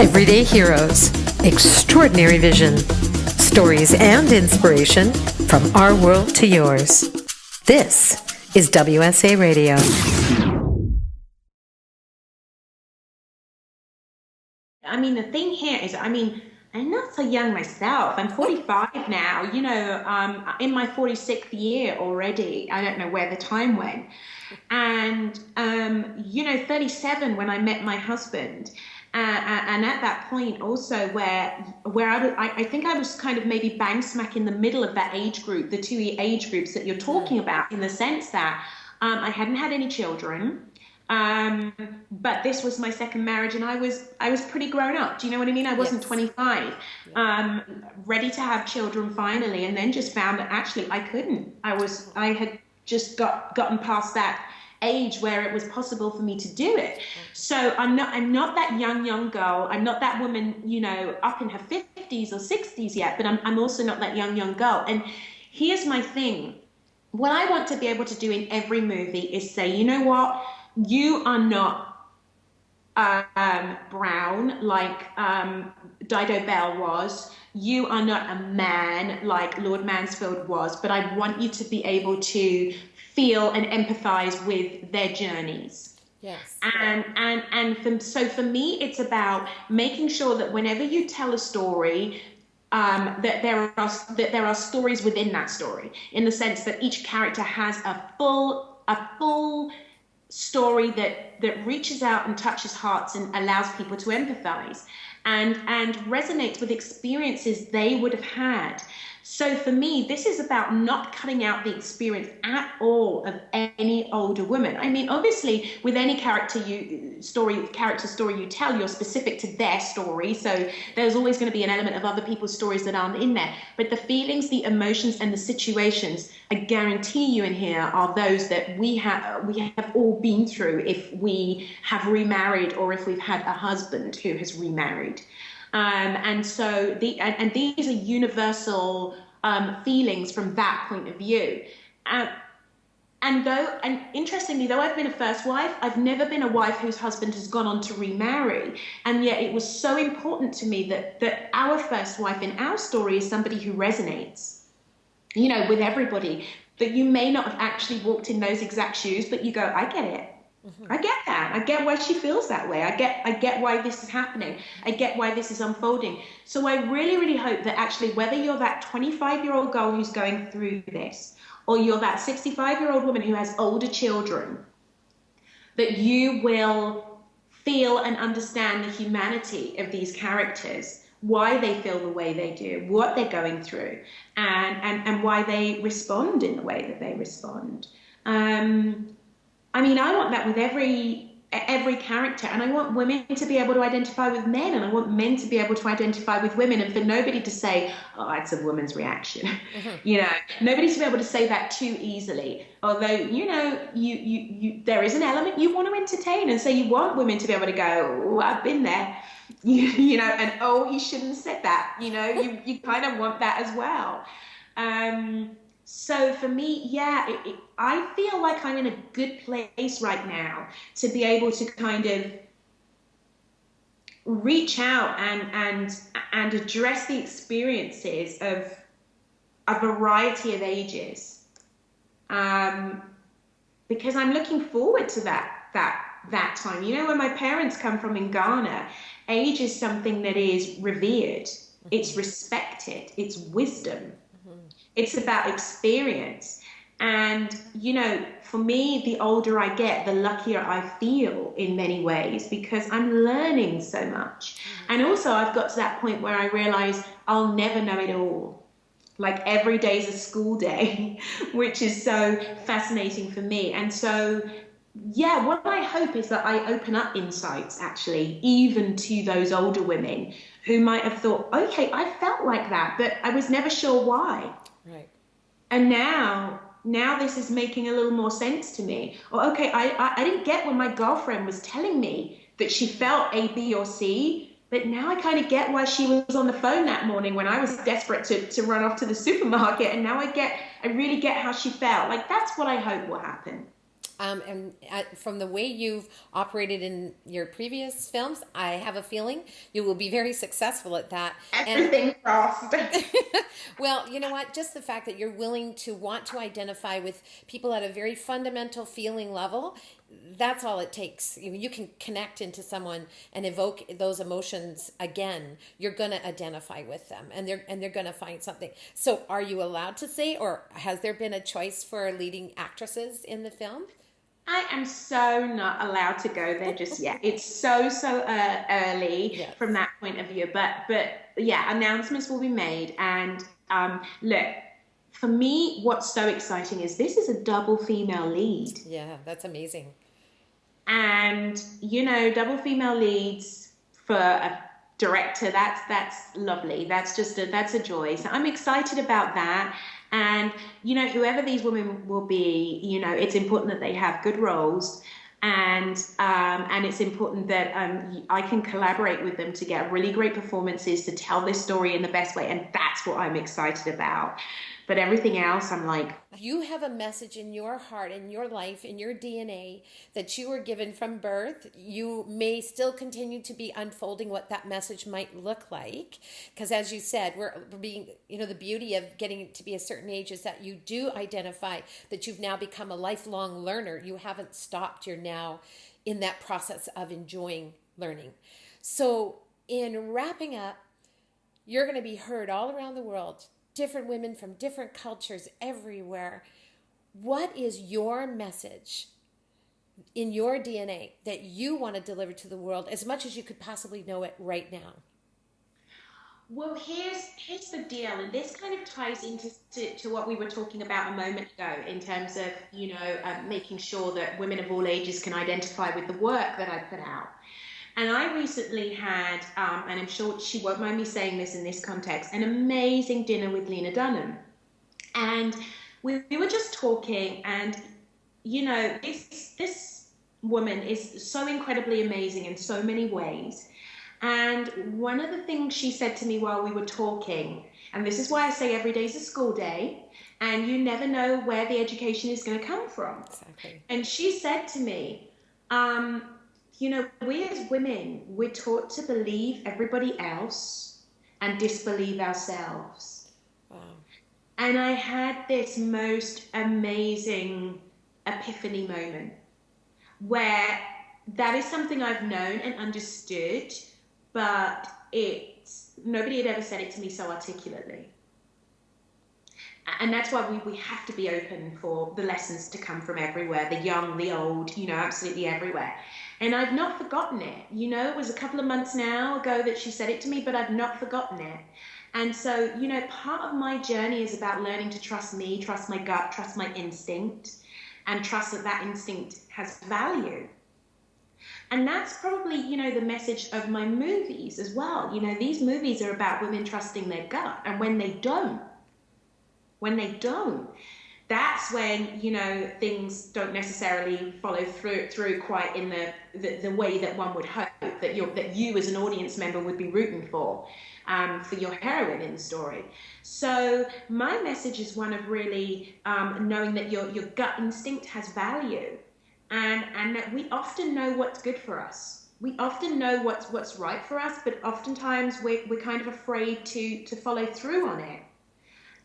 Everyday heroes, extraordinary vision, stories and inspiration from our world to yours. This is WSA Radio. I mean, the thing here is, I'm not so young myself. I'm 45 now, in my 46th year already. I don't know where the time went. And, 37 when I met my husband. And at that point also where I think I was kind of maybe bang smack in the middle of that age group, the two age groups that you're talking about, in the sense that I hadn't had any children. But this was my second marriage, and I was pretty grown up. Do you know what I mean? I wasn't 25, ready to have children finally, and then just found that actually I couldn't. I had just gotten past that age where it was possible for me to do it. So I'm not that young girl. I'm not that woman, up in her 50s or 60s yet, but I'm also not that young girl. And here's my thing. What I want to be able to do in every movie is say, you know what? You are not brown like Dido Bell was. You are not a man like Lord Mansfield was, but I want you to be able to feel and empathize with their journeys. Yes. So for me, it's about making sure that whenever you tell a story, that there are stories within that story, in the sense that each character has a full story that reaches out and touches hearts and allows people to empathize and resonates with experiences they would have had. So for me, this is about not cutting out the experience at all of any older woman. I mean, obviously, with any character story you tell, you're specific to their story. So there's always going to be an element of other people's stories that aren't in there. But the feelings, the emotions, and the situations, I guarantee you in here, are those that we have all been through if we have remarried or if we've had a husband who has remarried. And so these are universal feelings from that point of view. And interestingly, though I've been a first wife, I've never been a wife whose husband has gone on to remarry. And yet it was so important to me that our first wife in our story is somebody who resonates, with everybody. That you may not have actually walked in those exact shoes, but you go, I get it. Mm-hmm. I get that. I get why she feels that way. I get why this is happening. I get why this is unfolding. So I really, really hope that actually, whether you're that 25-year-old girl who's going through this, or you're that 65-year-old woman who has older children, that you will feel and understand the humanity of these characters, why they feel the way they do, what they're going through, and why they respond in the way that they respond. I want that with every character, and I want women to be able to identify with men, and I want men to be able to identify with women, and for nobody to say, oh, it's a woman's reaction. Mm-hmm. Nobody to be able to say that too easily. Although, you there is an element you want to entertain, and so you want women to be able to go, oh, I've been there, and oh, he shouldn't have said that. You kind of want that as well. So for me, I feel like I'm in a good place right now to be able to kind of reach out and address the experiences of a variety of ages, because I'm looking forward to that time. Where my parents come from in Ghana, age is something that is revered, it's respected, it's wisdom. It's about experience. And, for me, the older I get, the luckier I feel in many ways, because I'm learning so much. And also I've got to that point where I realize I'll never know it all. Like every day's a school day, which is so fascinating for me. And so, what I hope is that I open up insights, actually, even to those older women who might have thought, okay, I felt like that, but I was never sure why. Right. And now this is making a little more sense to me. Or, okay, I didn't get when my girlfriend was telling me that she felt A, B, or C, but now I kind of get why she was on the phone that morning when I was desperate to run off to the supermarket. And now I really get how she felt. Like, that's what I hope will happen. And from the way you've operated in your previous films, I have a feeling you will be very successful at that. Everything crossed. Well, you know what? Just the fact that you're willing to want to identify with people at a very fundamental feeling level, that's all it takes. You can connect into someone and evoke those emotions again. You're going to identify with them, and they're going to find something. So, are you allowed to say, or has there been a choice for leading actresses in the film? I am so not allowed to go there just yet. It's so early Yes. from that point of view. But yeah, announcements will be made. And look, for me, what's so exciting is this is a double female lead. Yeah, that's amazing. And double female leads for a director, that's lovely. That's a joy. So I'm excited about that. And whoever these women will be, it's important that they have good roles, and it's important that I can collaborate with them to get really great performances to tell this story in the best way, and that's what I'm excited about. But everything else, I'm like, you have a message in your heart, in your life, in your DNA that you were given from birth. You may still continue to be unfolding what that message might look like. Because as you said, we're being, the beauty of getting to be a certain age is that you do identify that you've now become a lifelong learner. You haven't stopped. You're now in that process of enjoying learning. So in wrapping up, you're going to be heard all around the world. Different women from different cultures everywhere. What is your message in your DNA that you want to deliver to the world as much as you could possibly know it right now? Well, here's the deal, and this kind of ties into to what we were talking about a moment ago in terms of making sure that women of all ages can identify with the work that I put out. And I recently had, and I'm sure she won't mind me saying this in this context, an amazing dinner with Lena Dunham. And we were just talking, and, this woman is so incredibly amazing in so many ways. And one of the things she said to me while we were talking, and this is why I say every day's a school day, and you never know where the education is going to come from. Exactly. And she said to me, we as women, we're taught to believe everybody else and disbelieve ourselves. Wow. And I had this most amazing epiphany moment where that is something I've known and understood, but nobody had ever said it to me so articulately. And that's why we have to be open for the lessons to come from everywhere, the young, the old, absolutely everywhere. And I've not forgotten it. It was a couple of months now ago that she said it to me, but I've not forgotten it. And so, part of my journey is about learning to trust me, trust my gut, trust my instinct, and trust that instinct has value. And that's probably, the message of my movies as well. These movies are about women trusting their gut. And when they don't, that's when things don't necessarily follow through quite in the way that one would hope that you as an audience member would be rooting for your heroine in the story. So my message is one of really knowing that your gut instinct has value, and that we often know what's good for us. We often know what's right for us, but oftentimes we're kind of afraid to follow through on it.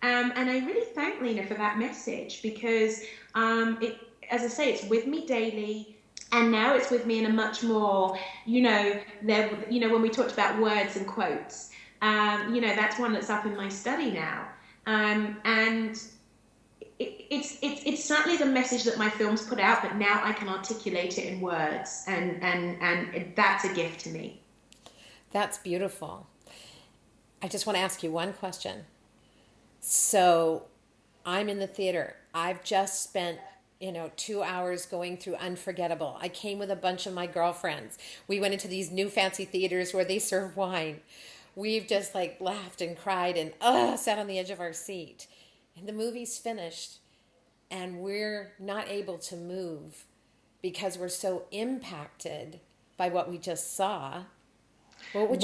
And I really thank Lena for that message, because as I say, it's with me daily, and now it's with me in a much more, when we talked about words and quotes, that's one that's up in my study now, and it's certainly the message that my films put out, but now I can articulate it in words, and that's a gift to me. That's beautiful. I just want to ask you one question. So I'm in the theater. I've just spent, 2 hours going through Unforgettable. I came with a bunch of my girlfriends. We went into these new fancy theaters where they serve wine. We've just laughed and cried and sat on the edge of our seat. And the movie's finished, and we're not able to move because we're so impacted by what we just saw. What would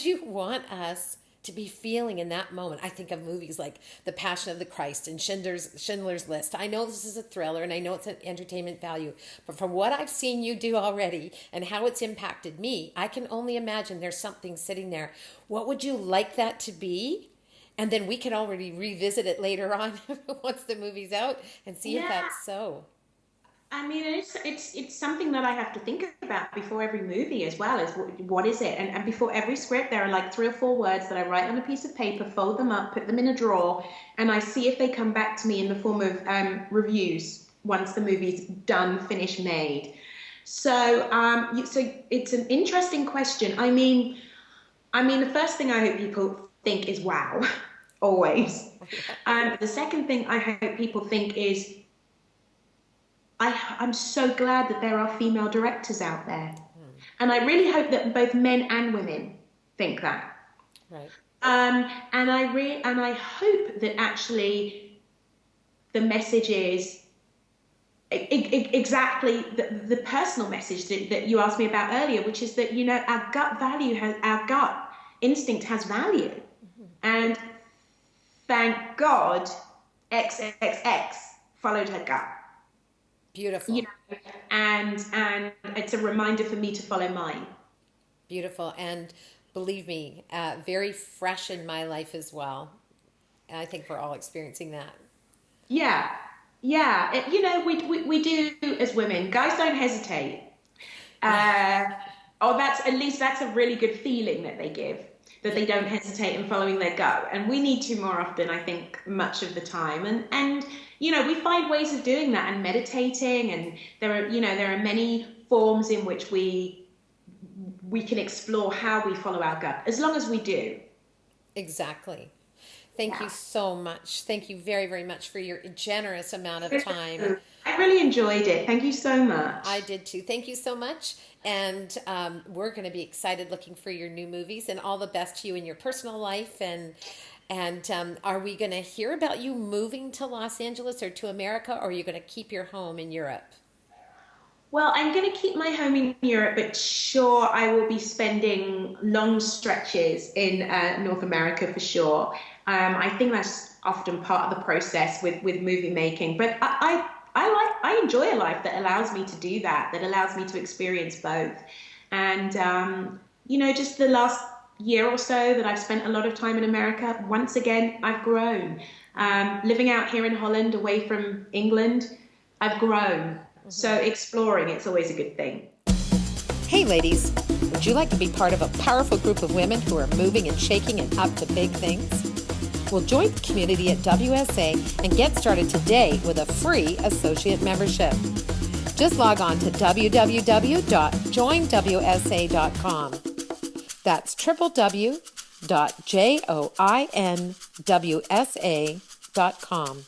you want us to be feeling in that moment. I think of movies like The Passion of the Christ and Schindler's List. I know this is a thriller and I know it's an entertainment value, but from what I've seen you do already and how it's impacted me, I can only imagine there's something sitting there. What would you like that to be? And then we can already revisit it later on once the movie's out and see if Yeah. that's so. I mean, it's something that I have to think about before every movie as well. Is what is it? And before every script, there are like 3 or 4 words that I write on a piece of paper, fold them up, put them in a drawer, and I see if they come back to me in the form of reviews once the movie's done, finished, made. So, so it's an interesting question. I mean, the first thing I hope people think is wow, always. The second thing I hope people think is, I'm so glad that there are female directors out there. And I really hope that both men and women think that. Right. And I hope that actually the message is exactly the personal message that you asked me about earlier, which is that, our gut instinct has value. And thank God XXX followed her gut. Beautiful. And it's a reminder for me to follow mine. Beautiful. And believe me, very fresh in my life as well. And I think we're all experiencing that. Yeah. We do as women. Guys don't hesitate. That's a really good feeling that they give, that they don't hesitate in following their gut. And we need to more often, I think, much of the time. And we find ways of doing that and meditating, and there are many forms in which we can explore how we follow our gut, as long as we do. Exactly. Thank you so much. Thank you very, very much for your generous amount of time. I really enjoyed it. Thank you so much. I did too. Thank you so much. And we're going to be excited looking for your new movies, and all the best to you in your personal life. And are we going to hear about you moving to Los Angeles or to America, or are you going to keep your home in Europe? Well, I'm going to keep my home in Europe, but sure, I will be spending long stretches in North America for sure. I think that's often part of the process with movie making, but I enjoy a life that allows me to do that allows me to experience both. And, just the last year or so that I've spent a lot of time in America, once again, I've grown. Living out here in Holland, away from England, I've grown. So exploring, it's always a good thing. Hey ladies, would you like to be part of a powerful group of women who are moving and shaking and up to big things? Well, join the community at WSA and get started today with a free associate membership. Just log on to www.joinwsa.com. That's www.joinwsa.com.